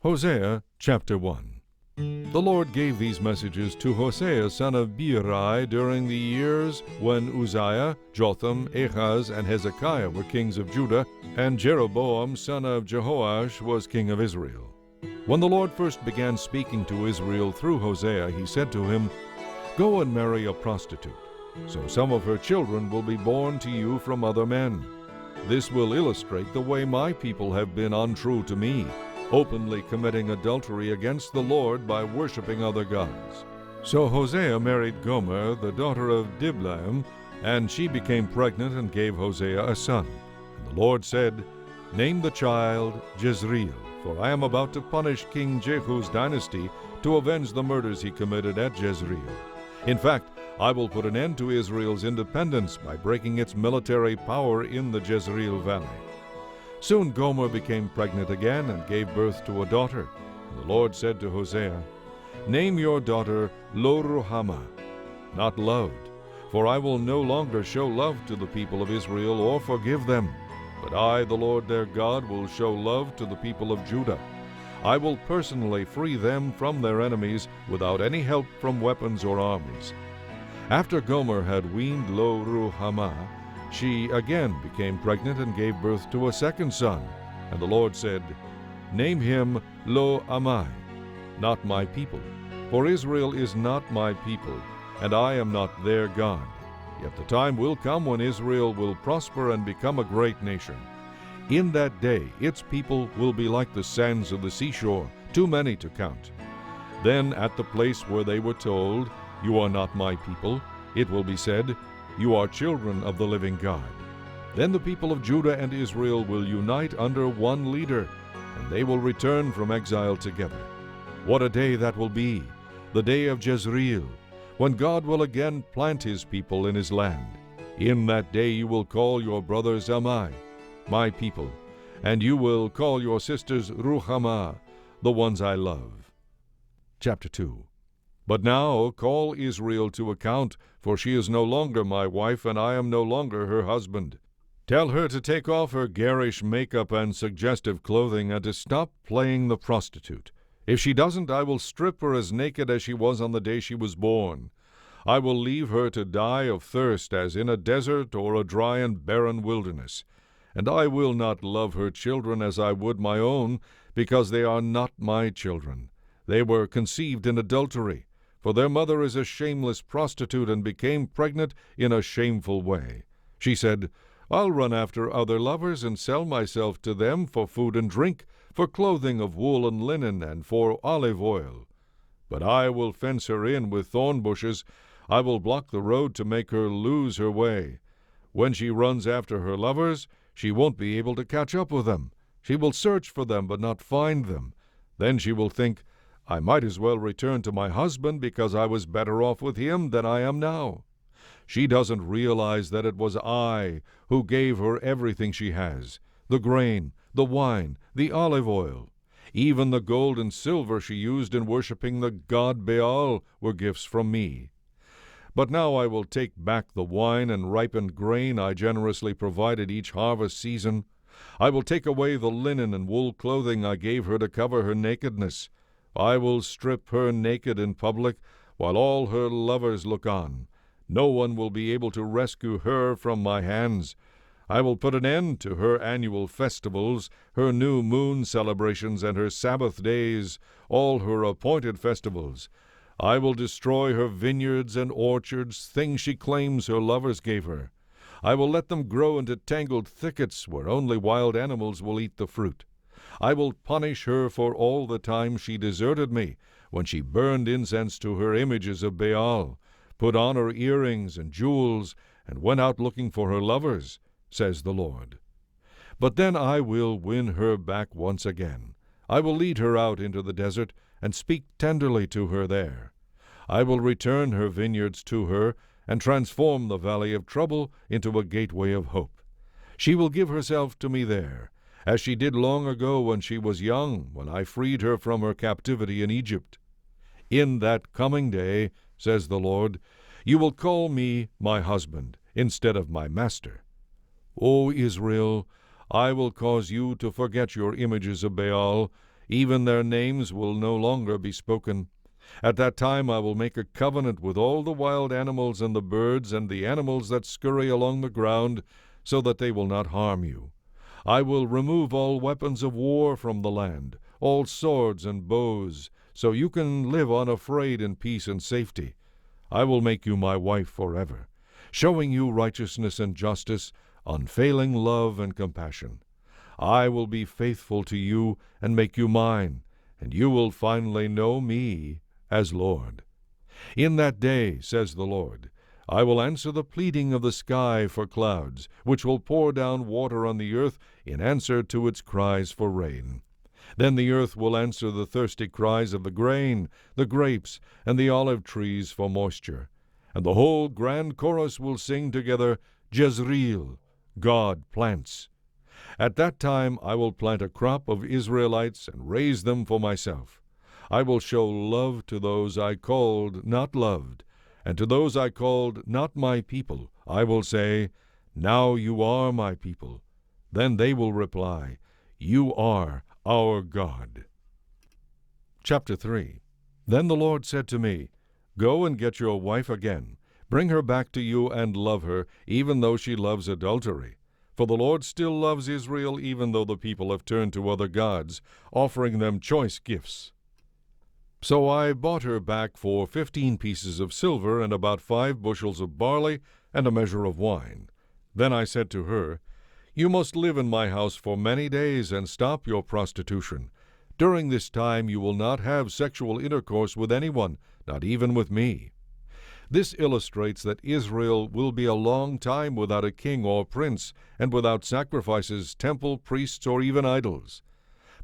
Hosea chapter 1. The Lord gave these messages to Hosea son of Beeri during the years when Uzziah, Jotham, Ahaz, and Hezekiah were kings of Judah, and Jeroboam son of Jehoash was king of Israel. When the Lord first began speaking to Israel through Hosea, he said to him, "Go and marry a prostitute, so some of her children will be born to you from other men. This will illustrate the way my people have been untrue to me, openly committing adultery against the Lord by worshiping other gods." So Hosea married Gomer, the daughter of Diblaim, and she became pregnant and gave Hosea a son. And the Lord said, "Name the child Jezreel, for I am about to punish King Jehu's dynasty to avenge the murders he committed at Jezreel. In fact, I will put an end to Israel's independence by breaking its military power in the Jezreel valley." Soon Gomer became pregnant again and gave birth to a daughter. And the Lord said to Hosea, "Name your daughter Lo-ruhamah, not loved, for I will no longer show love to the people of Israel or forgive them. But I, the Lord their God, will show love to the people of Judah. I will personally free them from their enemies without any help from weapons or armies." After Gomer had weaned Lo-ruhamah, she again became pregnant and gave birth to a second son. And the Lord said, "Name him Lo-ammi, not my people, for Israel is not my people, and I am not their God. Yet the time will come when Israel will prosper and become a great nation. In that day its people will be like the sands of the seashore, too many to count. Then at the place where they were told, 'You are not my people,' it will be said, 'You are children of the living God.' Then the people of Judah and Israel will unite under one leader, and they will return from exile together. What a day that will be, the day of Jezreel, when God will again plant his people in his land. In that day you will call your brothers Ammi, my people, and you will call your sisters Ruhamah, the ones I love." Chapter 2. But now call Israel to account, for she is no longer my wife, and I am no longer her husband. Tell her to take off her garish makeup and suggestive clothing, and to stop playing the prostitute. If she doesn't, I will strip her as naked as she was on the day she was born. I will leave her to die of thirst as in a desert or a dry and barren wilderness. And I will not love her children as I would my own, because they are not my children. They were conceived in adultery. For their mother is a shameless prostitute and became pregnant in a shameful way. She said, "I'll run after other lovers and sell myself to them for food and drink, for clothing of wool and linen, and for olive oil. But I will fence her in with thorn bushes. I will block the road to make her lose her way. When she runs after her lovers, she won't be able to catch up with them. She will search for them but not find them. Then she will think, 'I might as well return to my husband because I was better off with him than I am now.' She doesn't realize that it was I who gave her everything she has, the grain, the wine, the olive oil. Even the gold and silver she used in worshiping the god Baal were gifts from me. But now I will take back the wine and ripened grain I generously provided each harvest season. I will take away the linen and wool clothing I gave her to cover her nakedness. I will strip her naked in public, while all her lovers look on. No one will be able to rescue her from my hands. I will put an end to her annual festivals, her new moon celebrations, and her Sabbath days, all her appointed festivals. I will destroy her vineyards and orchards, things she claims her lovers gave her. I will let them grow into tangled thickets where only wild animals will eat the fruit. I will punish her for all the time she deserted me, when she burned incense to her images of Baal, put on her earrings and jewels, and went out looking for her lovers, says the Lord. But then I will win her back once again. I will lead her out into the desert and speak tenderly to her there. I will return her vineyards to her and transform the valley of trouble into a gateway of hope. She will give herself to me there, as she did long ago when she was young, when I freed her from her captivity in Egypt. In that coming day, says the Lord, you will call me my husband instead of my master. O Israel, I will cause you to forget your images of Baal. Even their names will no longer be spoken. At that time I will make a covenant with all the wild animals and the birds and the animals that scurry along the ground, so that they will not harm you. I will remove all weapons of war from the land, all swords and bows, so you can live unafraid in peace and safety. I will make you my wife forever, showing you righteousness and justice, unfailing love and compassion. I will be faithful to you and make you mine, and you will finally know me as Lord. In that day, says the Lord, I will answer the pleading of the sky for clouds, which will pour down water on the earth in answer to its cries for rain. Then the earth will answer the thirsty cries of the grain, the grapes, and the olive trees for moisture. And the whole grand chorus will sing together, Jezreel, God plants. At that time I will plant a crop of Israelites and raise them for myself. I will show love to those I called not loved, and to those I called not my people. I will say, Now you are my people. Then they will reply, You are our God. Chapter 3. Then the Lord said to me, Go and get your wife again. Bring her back to you and love her, even though she loves adultery. For the Lord still loves Israel, even though the people have turned to other gods, offering them choice gifts. So I bought her back for 15 pieces of silver and about 5 bushels of barley and a measure of wine. Then I said to her, You must live in my house for many days and stop your prostitution. During this time you will not have sexual intercourse with anyone, not even with me. This illustrates that Israel will be a long time without a king or prince, and without sacrifices, temple, priests, or even idols.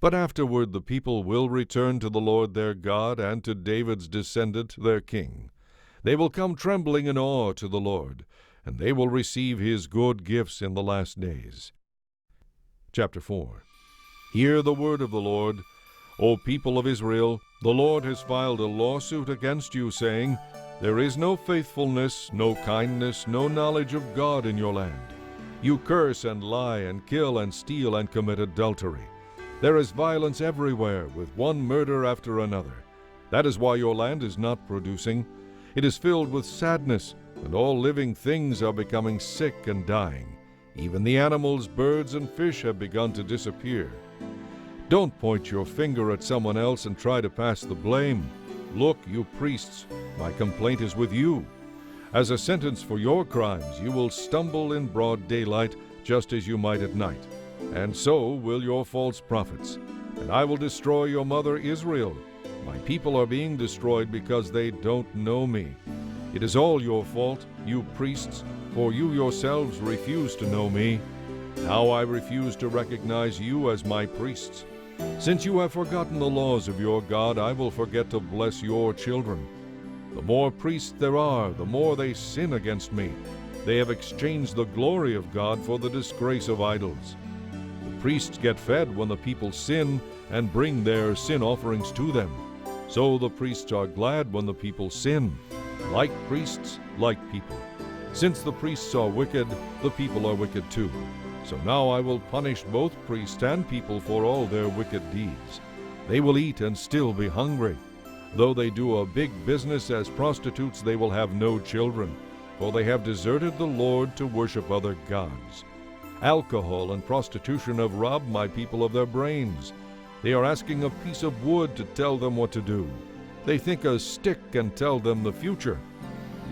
But afterward the people will return to the Lord their God and to David's descendant, their king. They will come trembling in awe to the Lord, and they will receive his good gifts in the last days. Chapter 4. Hear the word of the Lord, O people of Israel. The Lord has filed a lawsuit against you, saying, There is no faithfulness, no kindness, no knowledge of God in your land. You curse and lie and kill and steal and commit adultery. There is violence everywhere, with one murder after another. That is why your land is not producing. It is filled with sadness, and all living things are becoming sick and dying. Even the animals, birds, and fish have begun to disappear. Don't point your finger at someone else and try to pass the blame. Look, you priests, my complaint is with you. As a sentence for your crimes, you will stumble in broad daylight, just as you might at night. And so will your false prophets. And I will destroy your mother Israel. My people are being destroyed because they don't know me. It is all your fault, you priests, for you yourselves refuse to know me. Now I refuse to recognize you as my priests. Since you have forgotten the laws of your God, I will forget to bless your children. The more priests there are, the more they sin against me. They have exchanged the glory of God for the disgrace of idols. The priests get fed when the people sin and bring their sin offerings to them. So the priests are glad when the people sin. Like priests, like people. Since the priests are wicked, the people are wicked too. So now I will punish both priests and people for all their wicked deeds. They will eat and still be hungry. Though they do a big business as prostitutes, they will have no children, for they have deserted the Lord to worship other gods. Alcohol and prostitution have robbed my people of their brains. They are asking a piece of wood to tell them what to do. They think a stick can tell them the future.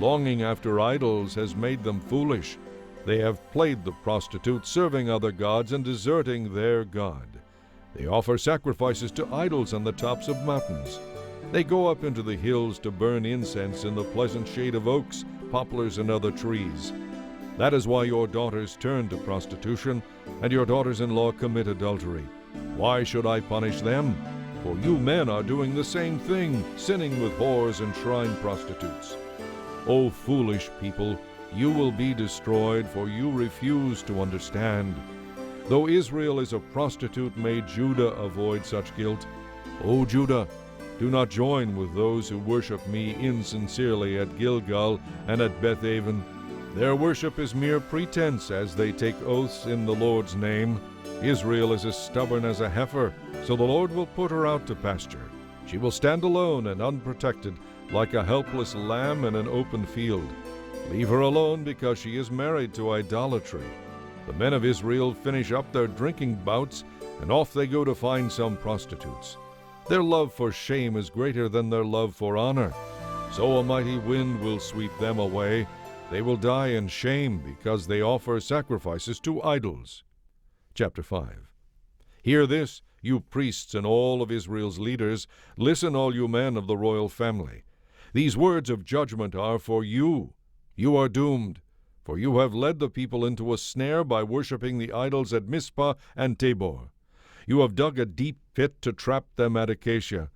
Longing after idols has made them foolish. They have played the prostitute, serving other gods and deserting their God. They offer sacrifices to idols on the tops of mountains. They go up into the hills to burn incense in the pleasant shade of oaks, poplars, and other trees. That is why your daughters turn to prostitution, and your daughters-in-law commit adultery. Why should I punish them? For you men are doing the same thing, sinning with whores and shrine prostitutes. O foolish people, you will be destroyed, for you refuse to understand. Though Israel is a prostitute, may Judah avoid such guilt. O Judah, do not join with those who worship me insincerely at Gilgal and at Beth-aven. Their worship is mere pretense, as they take oaths in the Lord's name. Israel is as stubborn as a heifer, so the Lord will put her out to pasture. She will stand alone and unprotected, like a helpless lamb in an open field. Leave her alone because she is married to idolatry. The men of Israel finish up their drinking bouts, and off they go to find some prostitutes. Their love for shame is greater than their love for honor. So a mighty wind will sweep them away. They will die in shame because they offer sacrifices to idols. Chapter 5. Hear this, you priests and all of Israel's leaders. Listen, all you men of the royal family. These words of judgment are for you. You are doomed, for you have led the people into a snare by worshiping the idols at Mizpah and Tabor. You have dug a deep pit to trap them at Acacia.